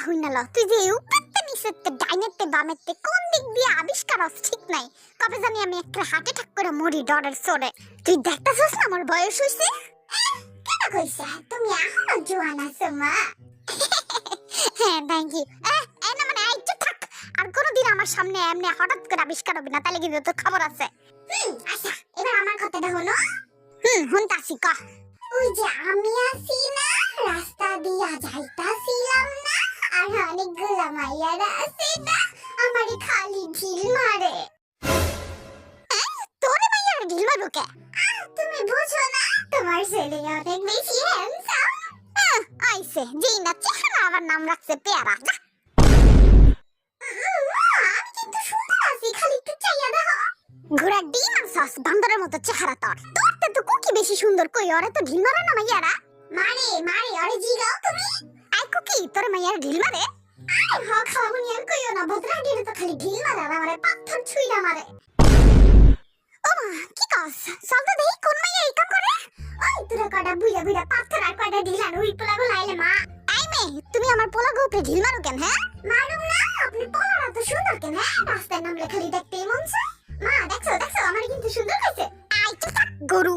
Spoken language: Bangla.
হইনাল তুই যে উপরতে নিচেতে ডাইনেতে বামেতে কোন দিক দিয়ে আবিষ্কার হস ঠিক নাই কবে জানি আমি একটা হার্ট অ্যাটাক করে মরি ডরের সরে তুই দেখতাছস না আমার বয়স হইছে কেন কইছা তুমি এখনো জোয়ান আছো মা হ্যাঁ থ্যাংক ইউ এই না মানে আইতে থাক আর কোনদিন আমার সামনে এমনি হঠাৎ করে আবিষ্কার হবে না তাহলে কিন্তু তোর খবর আছে আচ্ছা এবার আমার কথাটা হলো হুনতাছি ক ওই যে আমি আছি না রাস্তা দিয়া যাইতাছিলাম না আর অনেকগুলা মাইয়ারা আছে না আমারে খালি ঢিল মারে তোরে মাইয়ারা ঢিল মারবো কে তুমি বুঝো না তোমার ছেলে অনেক বেশি হ্যান্ডসাম আইছে যেই না চেহারা আবার নাম রাখছে পেয়ারা যা আমি কিন্তু সুন্দর আছি খালি একটু চাইয়া দেখো ঘোড়া ডিম আর সস বান্দরের মতো চেহারা তোর তোরতে তো কুকি বেশি সুন্দর কই ওরে তো ঢিল মারে না মাইয়ারা মারে মারে ওরে জিগাও তুমি আই কুকি তোর মাইয়ারা ঢিল মারে আরে হ খাওনি আর কইও না বদরা ডিরে তো খালি ঢিল মারে আর আমারে পাথর ছুঁইলা মারে ও মা কি কস চল তো দেখি কোন মাইয়া এই কাম করে ওই তোরা কটা বুইয়া বুইয়া পাথর আর কটা ঢিল আর উই পোলা গোলা আইলে মা আই মে তুমি আমার পোলা গো উপরে ঢিল মারো কেন হ্যাঁ মারুম না আপনি পোলারা তো সুন্দর কেন রাস্তায় নামলে খালি দেখতেই মন চায় মা দেখছো দেখছো আমার কিন্তু সুন্দর হয়েছে আই চুপ থাক গরু